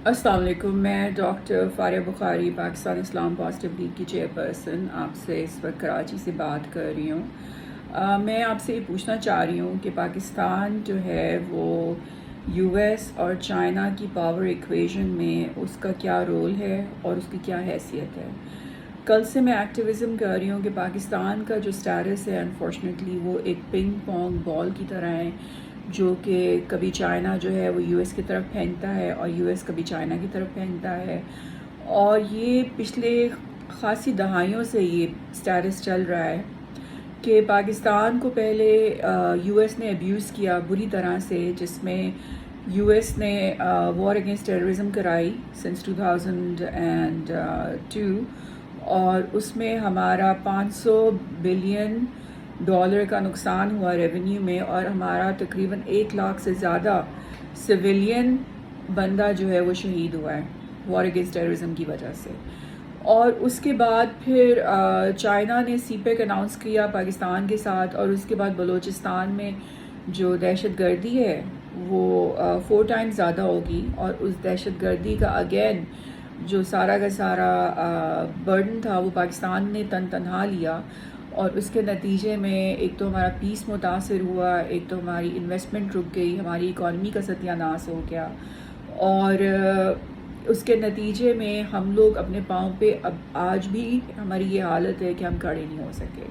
السلام علیکم. میں ڈاکٹر فاریہ بخاری پاکستان اسلام پازیٹیو لیگ کی چیئرپرسن آپ سے اس وقت کراچی سے بات کر رہی ہوں. میں آپ سے یہ پوچھنا چاہ رہی ہوں کہ پاکستان جو ہے وہ یو ایس اور چائنا کی پاور ایکویژن میں اس کا کیا رول ہے اور اس کی کیا حیثیت ہے. کل سے میں ایکٹیویزم کر رہی ہوں کہ پاکستان کا جو سٹیٹس ہے انفارچونیٹلی وہ ایک پنگ پونگ بال کی طرح ہے، جو کہ کبھی چائنا جو ہے وہ یو ایس کی طرف پھینکتا ہے اور یو ایس کبھی چائنا کی طرف پھینکتا ہے. اور یہ پچھلے خاصی دہائیوں سے یہ سٹیٹس چل رہا ہے کہ پاکستان کو پہلے یو ایس نے ابیوز کیا بری طرح سے، جس میں یو ایس نے وار اگینسٹ ٹیررزم کرائی سنس 2002، اور اس میں ہمارا $500 بلین کا نقصان ہوا ریونیو میں، اور ہمارا تقریباً 1 لاکھ سے زیادہ سویلین بندہ جو ہے وہ شہید ہوا ہے وار اگینسٹ ٹیررزم کی وجہ سے. اور اس کے بعد پھر چائنا نے سی پیک اناؤنس کیا پاکستان کے ساتھ، اور اس کے بعد بلوچستان میں جو دہشت گردی ہے وہ 4 ٹائمز زیادہ ہوگی، اور اس دہشت گردی کا اگین جو سارا کا سارا برڈن تھا وہ پاکستان نے تنہا لیا. اور اس کے نتیجے میں ایک تو ہمارا پیس متاثر ہوا، ایک تو ہماری انویسٹمنٹ رک گئی، ہماری اکانومی کا ستیہ ناش ہو گیا، اور اس کے نتیجے میں ہم لوگ اپنے پاؤں پہ اب آج بھی ہماری یہ حالت ہے کہ ہم کھڑے نہیں ہو سکے.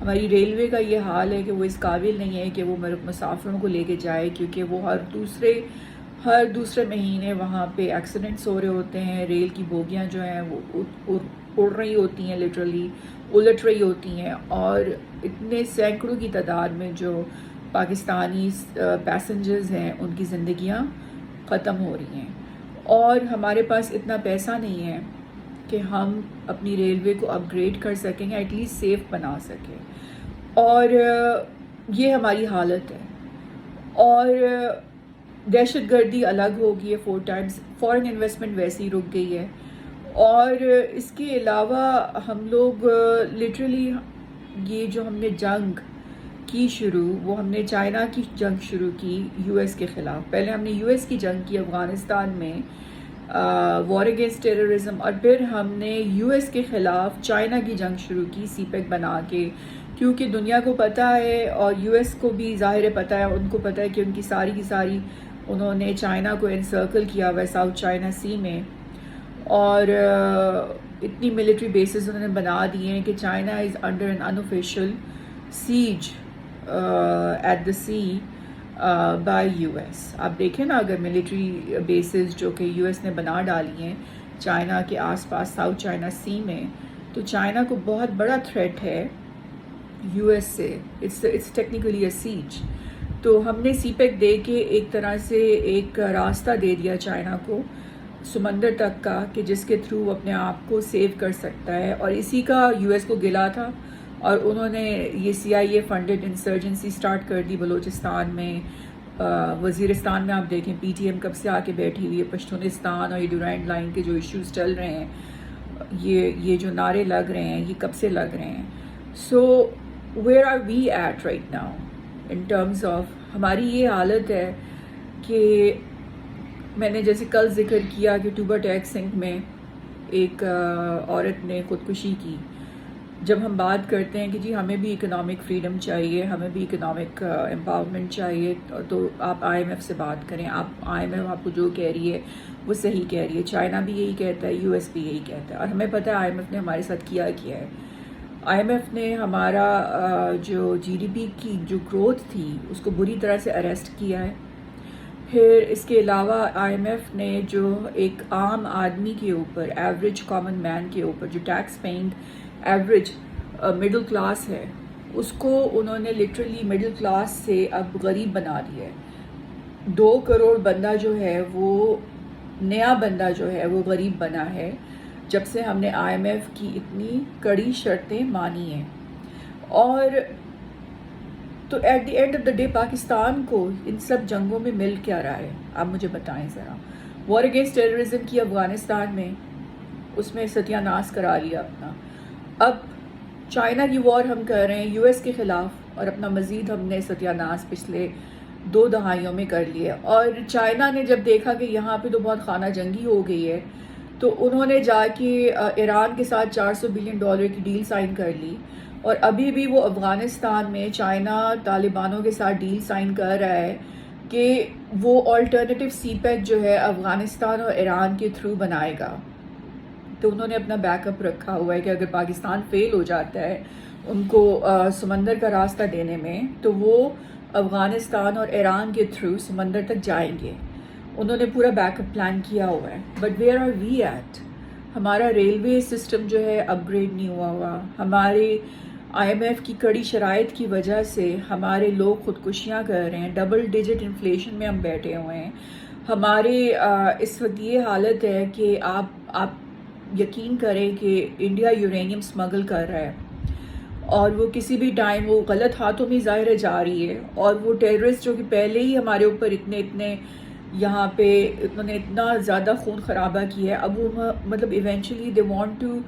ہماری ریلوے کا یہ حال ہے کہ وہ اس قابل نہیں ہے کہ وہ مسافروں کو لے کے جائے، کیونکہ وہ ہر دوسرے مہینے وہاں پہ ایکسیڈنٹس ہو رہے ہوتے ہیں. ریل کی بوگیاں جو ہیں وہ اڑ رہی ہوتی ہیں، لٹرلی الٹ رہی ہوتی ہیں، اور اتنے سینکڑوں کی تعداد میں جو پاکستانی پیسنجرز ہیں ان کی زندگیاں ختم ہو رہی ہیں. اور ہمارے پاس اتنا پیسہ نہیں ہے کہ ہم اپنی ریلوے کو اپ گریڈ کر سکیں یا ایٹ لیسٹ سیف بنا سکیں، اور یہ ہماری حالت ہے. اور دہشت گردی الگ ہو گئی ہے 4 ٹائمز، فورن انویسٹمنٹ ویسے ہی رک گئی ہے. اور اس کے علاوہ ہم لوگ لٹرلی یہ جو ہم نے جنگ کی شروع، وہ ہم نے چائنا کی جنگ شروع کی یو ایس کے خلاف. پہلے ہم نے یو ایس کی جنگ کی افغانستان میں وار اگینسٹ ٹیررزم، اور پھر ہم نے یو ایس کے خلاف چائنا کی جنگ شروع کی سی پیک بنا کے، کیونکہ دنیا کو پتہ ہے اور یو ایس کو بھی ظاہر پتہ ہے، ان کو پتہ ہے کہ ان کی ساری کی ساری انہوں نے چائنا کو انسرکل کیا ہوا ہے ساؤتھ چائنا سی میں، اور اتنی ملٹری بیسز انہوں نے بنا دیے ہیں کہ China is under an unofficial siege at the sea by U S. آپ دیکھیں نا، اگر ملٹری بیسز جو کہ یو ایس نے بنا ڈالی ہیں چائنا کے آس پاس ساؤتھ چائنا سی میں، تو چائنا کو بہت بڑا تھریٹ ہے یو ایس سے. اٹس ٹیکنیکلی اے سیج. تو ہم نے سی پیک دے کے ایک طرح سے ایک راستہ دے دیا چائنا کو سمندر تک کا، کہ جس کے تھرو وہ اپنے آپ کو سیو کر سکتا ہے. اور اسی کا یو ایس کو گلا تھا، اور انہوں نے یہ سی آئی اے فنڈڈ انسرجنسی سٹارٹ کر دی بلوچستان میں. وزیرستان میں آپ دیکھیں پی ٹی ایم کب سے آ کے بیٹھی ہوئی ہے. پشتونستان اور یہ ڈورینڈ لائن کے جو ایشوز چل رہے ہیں، یہ جو نعرے لگ رہے ہیں، یہ کب سے لگ رہے ہیں. So where are we at right now in terms of ہماری یہ حالت ہے کہ میں نے جیسے کل ذکر کیا کہ ٹوبا ٹیک سنگھ میں ایک عورت نے خودکشی کی. جب ہم بات کرتے ہیں کہ جی ہمیں بھی اکنامک فریڈم چاہیے، ہمیں بھی اکنامک امپاورمنٹ چاہیے، تو آپ آئی ایم ایف سے بات کریں. آئی ایم ایف آپ کو جو کہہ رہی ہے وہ صحیح کہہ رہی ہے. چائنا بھی یہی کہتا ہے، یو ایس بھی یہی کہتا ہے، اور ہمیں پتہ ہے آئی ایم ایف نے ہمارے ساتھ کیا ہے. آئی ایم ایف نے ہمارا جو جی ڈی پی کی جو گروتھ تھی اس کو بری طرح سے اریسٹ کیا ہے. پھر اس کے علاوہ آئی ایم ایف نے جو ایک عام آدمی کے اوپر، ایوریج کامن مین کے اوپر، جو tax paying average middle class ہے، اس کو انہوں نے لٹرلی مڈل کلاس سے اب غریب بنا دیا ہے. 2 کروڑ بندہ جو ہے وہ نیا بندہ جو ہے وہ غریب بنا ہے جب سے ہم نے آئی ایم ایف کی اتنی کڑی شرطیں مانی ہیں. اور تو at the end of the day Pakistan کو ان سب جنگوں میں مل کیا رہا ہے؟ آپ مجھے بتائیں ذرا. وار اگینسٹ ٹیررزم کی افغانستان میں، اس میں ستیہ ناش کرا لیا اپنا. اب چائنا کی وار ہم کر رہے ہیں یو ایس کے خلاف، اور اپنا مزید ہم نے ستیہ ناش پچھلے 2 دہائیوں میں کر لی ہے. اور چائنا نے جب دیکھا کہ یہاں پہ تو بہت خانہ جنگی ہو گئی ہے تو انہوں نے جا کے ایران کے ساتھ $400 بلین کی ڈیل سائن کر لی. اور ابھی بھی وہ افغانستان میں چائنا طالبانوں کے ساتھ ڈیل سائن کر رہا ہے کہ وہ آلٹرنیٹیو سی پیک جو ہے افغانستان اور ایران کے تھرو بنائے گا. تو انہوں نے اپنا بیک اپ رکھا ہوا ہے کہ اگر پاکستان فیل ہو جاتا ہے ان کو سمندر کا راستہ دینے میں تو وہ افغانستان اور ایران کے تھرو سمندر تک جائیں گے. انہوں نے پورا بیک اپ پلان کیا ہوا ہے. But where are we at? ہمارا ریلوے سسٹم جو ہے اپ گریڈ نہیں ہوا ہوا. ہمارے IMF کی کڑی شرائط کی وجہ سے ہمارے لوگ خودکشیاں کر رہے ہیں. ڈبل ڈیجٹ انفلیشن میں ہم بیٹھے ہوئے ہیں. ہمارے اس وقت یہ حالت ہے کہ آپ یقین کریں کہ انڈیا یورینیم اسمگل کر رہا ہے اور وہ کسی بھی ٹائم وہ غلط ہاتھوں میں ظاہر جا رہی ہے. اور وہ ٹیررسٹ جو کہ پہلے ہی ہمارے اوپر اتنے یہاں پہ انہوں نے اتنا زیادہ خون خرابہ کیا ہے, اب وہ مطلب eventually they want to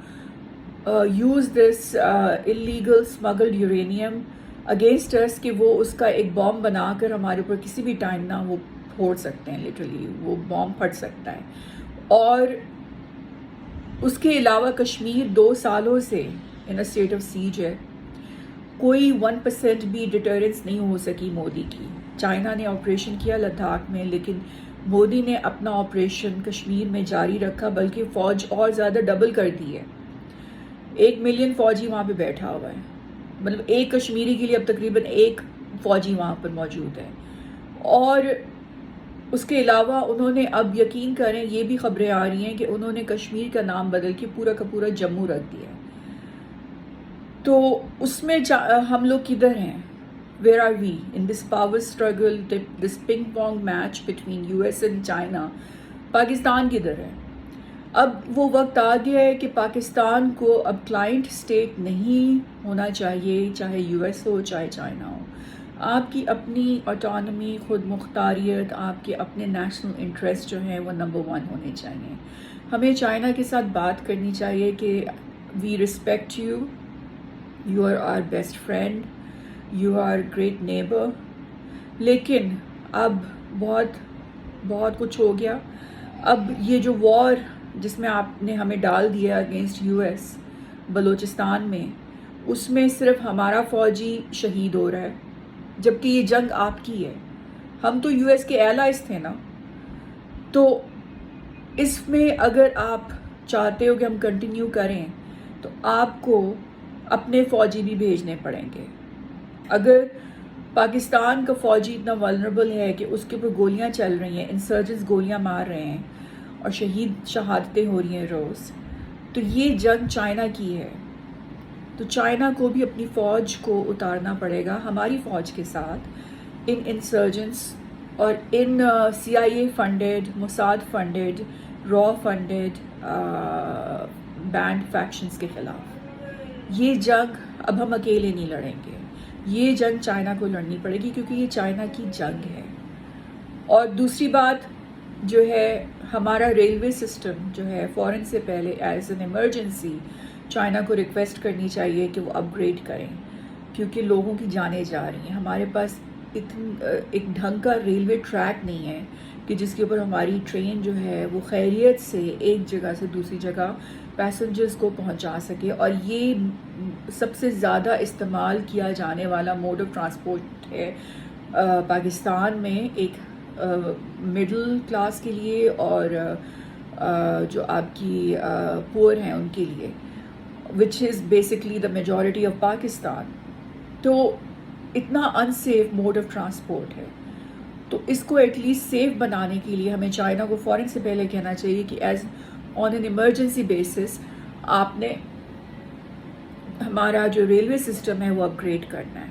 use this illegal smuggled uranium against اس کہ وہ اس کا ایک بام بنا کر ہمارے اوپر کسی بھی ٹائم نہ وہ پھوڑ سکتے ہیں. لٹرلی وہ بام پھٹ سکتا ہے. اور اس کے علاوہ کشمیر 2 سالوں سے ان اے اسٹیٹ آف سیج ہے. کوئی 1% بھی ڈیٹرنس نہیں ہو سکی مودی کی. چائنا نے آپریشن کیا لداخ میں لیکن مودی نے اپنا آپریشن کشمیر میں جاری رکھا, بلکہ فوج اور زیادہ ڈبل کر دی ہے. 1 ملین فوجی وہاں پہ بیٹھا ہوا ہے. مطلب ایک کشمیری کے لیے اب تقریباً 1 فوجی وہاں پر موجود ہے. اور اس کے علاوہ انہوں نے اب یقین کریں یہ بھی خبریں آ رہی ہیں کہ انہوں نے کشمیر کا نام بدل کے پورا کا پورا جموں رکھ دیا ہے. تو اس میں ہم لوگ کدھر ہیں؟ Where are we in this power struggle, this ping pong match between US and China? Pakistan کدھر ہے؟ اب وہ وقت آ گیا ہے کہ پاکستان کو اب کلائنٹ اسٹیٹ نہیں ہونا چاہیے, چاہے US ہو چاہے چائنا ہو. آپ کی اپنی آٹونمی, خود مختاریت, آپ کے اپنے نیشنل انٹرسٹ جو ہیں وہ نمبر 1 ہونے چاہیے. ہمیں چائنا کے ساتھ بات کرنی چاہیے کہ we respect you, you are are best friend, you are great neighbour. لیکن اب بہت کچھ ہو گیا. اب یہ جو وار جس میں آپ نے ہمیں ڈال دیا اگینسٹ US بلوچستان میں, اس میں صرف ہمارا فوجی شہید ہو رہا ہے جبکہ یہ جنگ آپ کی ہے. ہم تو US کے ایلائز تھے نا. تو اس میں اگر آپ چاہتے ہو کہ ہم کنٹینیو کریں تو آپ کو اپنے فوجی بھی بھیجنے پڑیں گے. اگر پاکستان کا فوجی اتنا ولنریبل ہے کہ اس کے اوپر گولیاں چل رہی ہیں, انسرجنٹس گولیاں مار رہے ہیں اور شہادتیں ہو رہی ہیں روز, تو یہ جنگ چائنا کی ہے. تو چائنا کو بھی اپنی فوج کو اتارنا پڑے گا ہماری فوج کے ساتھ ان انسرجنٹس اور ان CIA فنڈڈ, موساد فنڈڈ, را فنڈڈ بینڈ فیکشنز کے خلاف. یہ جنگ اب ہم اکیلے نہیں لڑیں گے, یہ جنگ چائنا کو لڑنی پڑے گی کیونکہ یہ چائنا کی جنگ ہے. اور دوسری بات جو ہے, ہمارا ریلوے سسٹم جو ہے فوراً سے پہلے ایز این ایمرجنسی چائنا کو ریکویسٹ کرنی چاہیے کہ وہ اپ گریڈ کریں کیونکہ لوگوں کی جانیں جا رہی ہیں. ہمارے پاس ایک ڈھنگ کا ریلوے ٹریک نہیں ہے کہ جس کے اوپر ہماری ٹرین جو ہے وہ خیریت سے ایک جگہ سے دوسری جگہ پیسنجرز کو پہنچا سکے. اور یہ سب سے زیادہ استعمال کیا جانے والا موڈ آف ٹرانسپورٹ ہے پاکستان میں, ایک مڈل کلاس کے لیے اور جو آپ کی پور ہیں ان کے لیے, which is basically the majority of Pakistan. تو اتنا انسیف موڈ آف ٹرانسپورٹ ہے. تو اس کو ایٹ لیسٹ سیف بنانے کے لیے ہمیں چائنا کو فوراً سے پہلے کہنا چاہیے کہ as on an emergency basis آپ نے ہمارا جو ریلوے سسٹم ہے وہ اپ گریڈ کرنا ہے.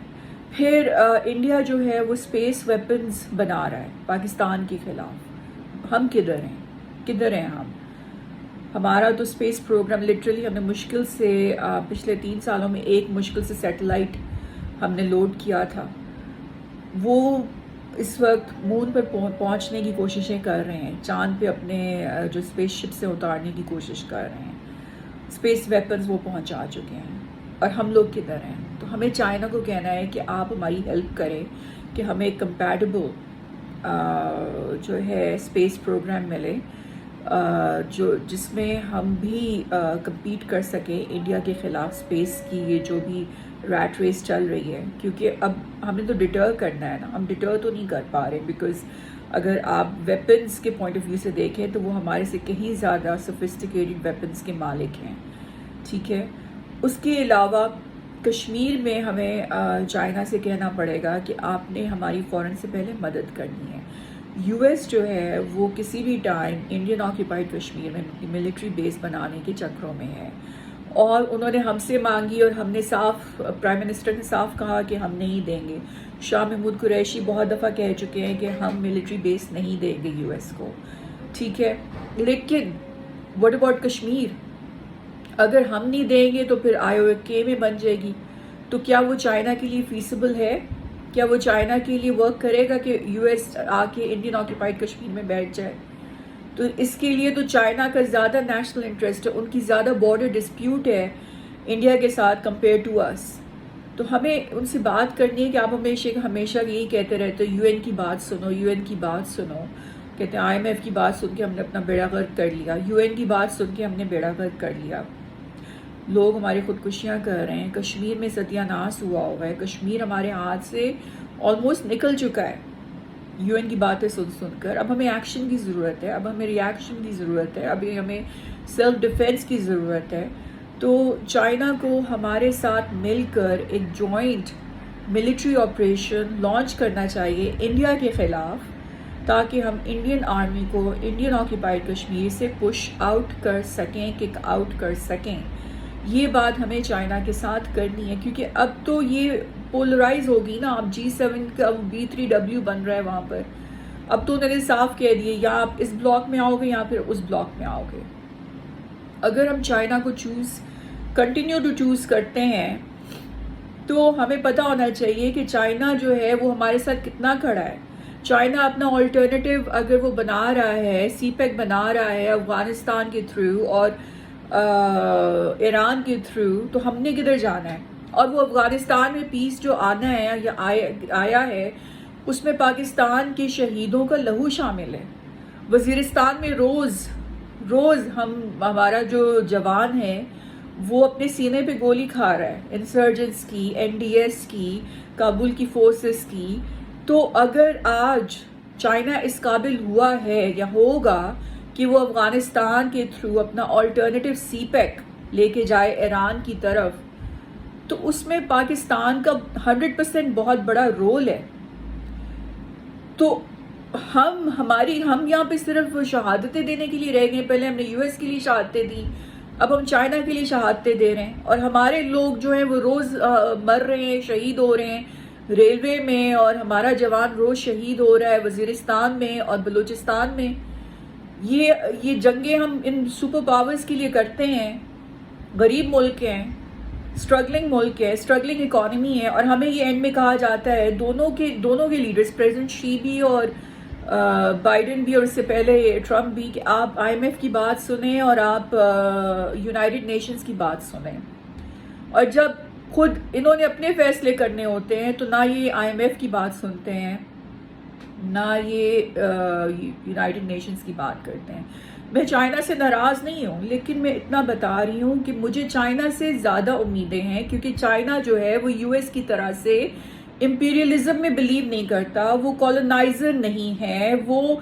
پھر انڈیا جو ہے وہ اسپیس ویپنز بنا رہا ہے پاکستان کے خلاف. ہم کدھر ہیں ہم؟ ہمارا تو اسپیس پروگرام لٹرلی ہم نے مشکل سے پچھلے 3 سالوں میں ایک مشکل سے سیٹلائٹ ہم نے لوڈ کیا تھا. وہ اس وقت مون پر پہنچنے کی کوششیں کر رہے ہیں, چاند پہ اپنے جو اسپیس شپ سے اتارنے کی کوشش کر رہے ہیں. اسپیس ویپنز وہ پہنچا چکے ہیں اور ہم لوگ کدھر ہیں؟ تو ہمیں چائنا کو کہنا ہے کہ آپ ہماری ہیلپ کریں کہ ہمیں ایک کمپیٹیبل جو ہے اسپیس پروگرام ملے جس میں ہم بھی کمپیٹ کر سکیں انڈیا کے خلاف اسپیس کی یہ جو بھی ریٹ ریس چل رہی ہے. کیونکہ اب ہمیں تو ڈٹر کرنا ہے نا, ہم ڈٹر تو نہیں کر پا رہے, بیکاز اگر آپ ویپنز کے پوائنٹ آف ویو سے دیکھیں تو وہ ہمارے سے کہیں زیادہ سوفسٹیکیٹڈ ویپنز کے مالک ہیں. ٹھیک ہے, اس کے علاوہ کشمیر میں ہمیں چائنا سے کہنا پڑے گا کہ آپ نے ہماری فوراً سے پہلے مدد کرنی ہے. یو ایس جو ہے وہ کسی بھی ٹائم انڈین آکیپائڈ کشمیر میں ملٹری بیس بنانے کے چکروں میں ہے, اور انہوں نے ہم سے مانگی اور ہم نے صاف, پرائم منسٹر نے صاف کہا کہ ہم نہیں دیں گے. شاہ محمود قریشی بہت دفعہ کہہ چکے ہیں کہ ہم ملٹری بیس نہیں دیں گے یو ایس کو. ٹھیک ہے, لیکن واٹ اباؤٹ کشمیر؟ اگر ہم نہیں دیں گے تو پھر آئی او کے میں بن جائے گی, تو کیا وہ چائنا کے لیے فیسیبل ہے؟ کیا وہ چائنا کے لیے ورک کرے گا کہ یو ایس آ کے انڈین آکیپائڈ کشمیر میں بیٹھ جائے؟ تو اس کے لیے تو چائنا کا زیادہ نیشنل انٹرسٹ ہے, ان کی زیادہ بارڈر ڈسپیوٹ ہے انڈیا کے ساتھ کمپیئر ٹو اس. تو ہمیں ان سے بات کرنی ہے کہ آپ ہمیشہ یہی کہتے رہتے ہو, یو این کی بات سنو, یو این کی بات سنو. کہتے ہیں آئی ایم ایف کی بات سن کے ہم نے اپنا بیڑا غرق کر لیا, یو این کی بات سن کے ہم نے بیڑا غرق کر لیا. لوگ ہماری خودکشیاں کر رہے ہیں, کشمیر میں ستیہ ناش ہوا ہوا ہے, کشمیر ہمارے ہاتھ سے آلموسٹ نکل چکا ہے یو این کی باتیں سن سن کر. اب ہمیں ایکشن کی ضرورت ہے, اب ہمیں ری ایکشن کی ضرورت ہے, ابھی ہمیں سیلف ڈیفینس کی ضرورت ہے. تو چائنا کو ہمارے ساتھ مل کر ایک جوائنٹ ملٹری آپریشن لانچ کرنا چاہیے انڈیا کے خلاف, تاکہ ہم انڈین آرمی کو انڈین آکیپائڈ کشمیر سے پش آؤٹ کر سکیں, کک آؤٹ کر سکیں. یہ بات ہمیں چائنا کے ساتھ کرنی ہے, کیونکہ اب تو یہ پولرائز ہوگی نا. اب G7 کا B3W بن رہا ہے وہاں پر. اب تو انہوں نے صاف کہہ دیے یا آپ اس بلاک میں آؤ گے یا پھر اس بلاک میں آؤ گے. اگر ہم چائنا کو کنٹینیو ٹو چوز کرتے ہیں تو ہمیں پتہ ہونا چاہیے کہ چائنا جو ہے وہ ہمارے ساتھ کتنا کھڑا ہے. چائنا اپنا آلٹرنیٹیو اگر وہ بنا رہا ہے, سی پیک بنا رہا ہے افغانستان کے تھرو اور ایران کے تھرو, تو ہم نے کدھر جانا ہے؟ اور وہ افغانستان میں پیس جو آنا ہے یا آیا ہے اس میں پاکستان کے شہیدوں کا لہو شامل ہے. وزیرستان میں روز ہمارا جو جوان ہے وہ اپنے سینے پہ گولی کھا رہا ہے, انسرجنس کی, این ڈی ایس کی, کابل کی فورسز کی. تو اگر آج چائنا اس قابل ہوا ہے یا ہوگا کہ وہ افغانستان کے تھرو اپنا آلٹرنیٹیو سی پیک لے کے جائے ایران کی طرف, تو اس میں پاکستان کا 100% بہت بڑا رول ہے. تو ہم یہاں پہ صرف شہادتیں دینے کے لیے رہ گئے. پہلے ہم نے یو ایس کے لیے شہادتیں دی, اب ہم چائنا کے لیے شہادتیں دے رہے ہیں, اور ہمارے لوگ جو ہیں وہ روز مر رہے ہیں, شہید ہو رہے ہیں ریلوے میں, اور ہمارا جوان روز شہید ہو رہا ہے وزیرستان میں اور بلوچستان میں. یہ جنگیں ہم ان سپر پاورز کے لیے کرتے ہیں. غریب ملک ہیں, اسٹرگلنگ ملک ہے, اسٹرگلنگ اکانومی ہے, اور ہمیں یہ اینڈ میں کہا جاتا ہے دونوں کے لیڈرز, پریزیڈنٹ شی بھی اور بائیڈن بھی, اور اس سے پہلے ٹرمپ بھی, کہ آپ آئی ایم ایف کی بات سنیں اور آپ یونائٹڈ نیشنز کی بات سنیں. اور جب خود انہوں نے اپنے فیصلے کرنے ہوتے ہیں تو نہ یہ آئی ایم ایف کی بات سنتے ہیں نہ یہ یونائٹڈ نیشنز کی بات کرتے ہیں. میں چائنا سے ناراض نہیں ہوں, لیکن میں اتنا بتا رہی ہوں کہ مجھے چائنا سے زیادہ امیدیں ہیں, کیونکہ چائنا جو ہے وہ یو ایس کی طرح سے امپیریلزم میں بلیو نہیں کرتا, وہ کالونائزر نہیں ہے, وہ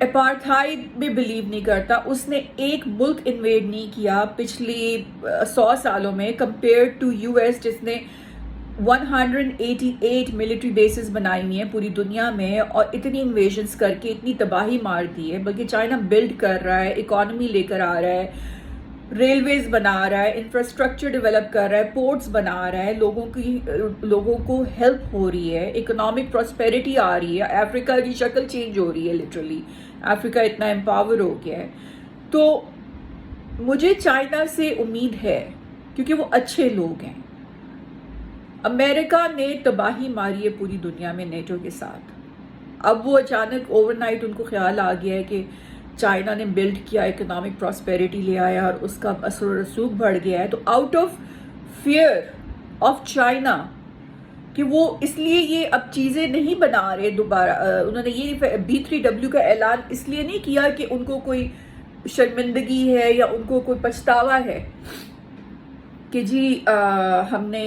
اپارتھائڈ میں بلیو نہیں کرتا. اس نے ایک ملک انویڈ نہیں کیا پچھلی 100 سالوں میں کمپیئر ٹو یو ایس, جس نے 188 ملٹری بیسز بنائی ہوئی ہیں پوری دنیا میں, اور اتنی انویژنز کر کے اتنی تباہی مار دی ہے. بلکہ چائنا بلڈ کر رہا ہے, اکانومی لے کر آ رہا ہے, ریلویز بنا رہا ہے, انفراسٹرکچر ڈیولپ کر رہا ہے, پورٹس بنا رہا ہے, لوگوں کو ہیلپ ہو رہی ہے, اکنامک پراسپیرٹی آ رہی ہے, افریقہ کی شکل چینج ہو رہی ہے. لٹرلی افریقہ اتنا امپاور ہو گیا ہے. تو مجھے چائنا سے امید ہے کیونکہ وہ اچھے لوگ ہیں. امریکہ نے تباہی ماری ہے پوری دنیا میں نیٹو کے ساتھ. اب وہ اچانک اوور نائٹ ان کو خیال آ گیا ہے کہ چائنا نے بلڈ کیا, اکنامک پراسپیرٹی لے آیا اور اس کا اثر و رسوخ بڑھ گیا ہے. تو out of fear of China کہ وہ اس لیے یہ اب چیزیں نہیں بنا رہے دوبارہ. انہوں نے یہ B3W کا اعلان اس لیے نہیں کیا کہ ان کو کوئی شرمندگی ہے یا ان کو کوئی پچھتاوا ہے کہ جی ہم نے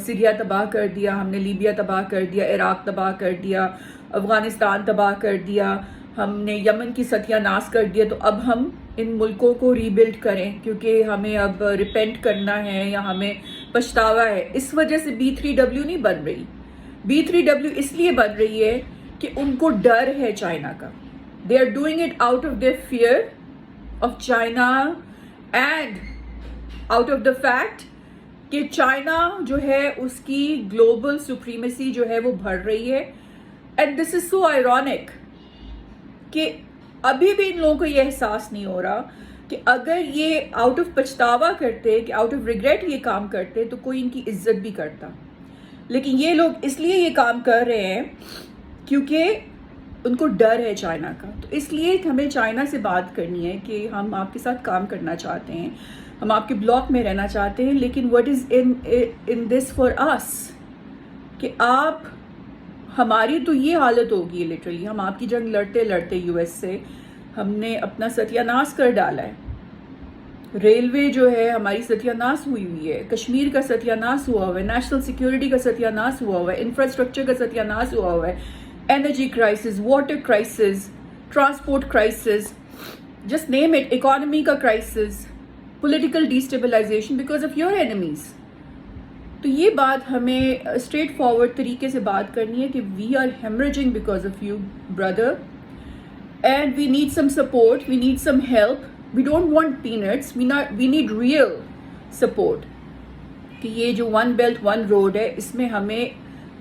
سیریا تباہ کر دیا، ہم نے لیبیا تباہ کر دیا، عراق تباہ کر دیا، افغانستان تباہ کر دیا، ہم نے یمن کی ستیہ ناش کر دیا، تو اب ہم ان ملکوں کو ری بلڈ کریں کیونکہ ہمیں اب ریپینٹ کرنا ہے یا ہمیں پچھتاوا ہے. اس وجہ سے B3W نہیں بن رہی. B3W اس لیے بن رہی ہے کہ ان کو ڈر ہے چائنا کا. They are doing it out of their fear of China and out of the fact کہ چائنا جو ہے اس کی گلوبل سپریمیسی جو ہے وہ بڑھ رہی ہے. And this is so ironic کہ ابھی بھی ان لوگوں کو یہ احساس نہیں ہو رہا کہ اگر یہ آؤٹ آف پچھتاوا کرتے، کہ آؤٹ آف ریگریٹ یہ کام کرتے تو کوئی ان کی عزت بھی کرتا. لیکن یہ لوگ اس لیے یہ کام کر رہے ہیں کیونکہ ان کو ڈر ہے چائنا کا. تو اس لیے ہمیں چائنا سے بات کرنی ہے کہ ہم آپ کے ساتھ کام کرنا چاہتے ہیں، ہم آپ کے بلاک میں رہنا چاہتے ہیں، لیکن what is in this for us کہ آپ ہماری تو یہ حالت ہوگی لٹرلی. ہم آپ کی جنگ لڑتے لڑتے US سے ہم نے اپنا ستیہ ناش کر ڈالا ہے. ریلوے جو ہے ہماری ستیہ ناش ہوئی ہے، کشمیر کا ستیہ ناش ہوا ہوا ہے، نیشنل سیکیورٹی کا ستیہ ناش ہوا ہوا ہے، انفراسٹرکچر کا ستیہ ناش ہوا ہوا ہے، energy crisis, water crisis, transport crisis, just name it, economy کا crisis, political destabilization because of your enemies. تو یہ بات ہمیں اسٹریٹ فارورڈ طریقے سے بات کرنی ہے کہ we are haemorrhaging because of you brother and we need some support, we need some help. We don't want pants, we need real support کہ یہ جو ون بیلٹ ون روڈ ہے اس میں ہمیں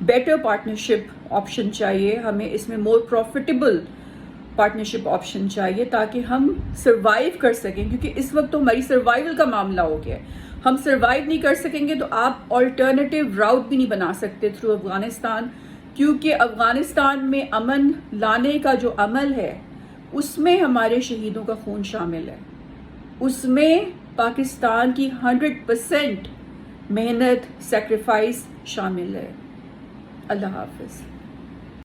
بیٹر پارٹنرشپ آپشن چاہیے، ہمیں اس میں مور profitable partnership option چاہیے تاکہ ہم سروائیو کر سکیں. کیونکہ اس وقت تو ہماری سروائیول کا معاملہ ہو گیا ہے. ہم سروائیو نہیں کر سکیں گے تو آپ آلٹرنیٹیو راؤٹ بھی نہیں بنا سکتے تھرو افغانستان، کیونکہ افغانستان میں امن لانے کا جو عمل ہے اس میں ہمارے شہیدوں کا خون شامل ہے، اس میں پاکستان کی 100% محنت سیکریفائس شامل ہے. اللہ حافظ.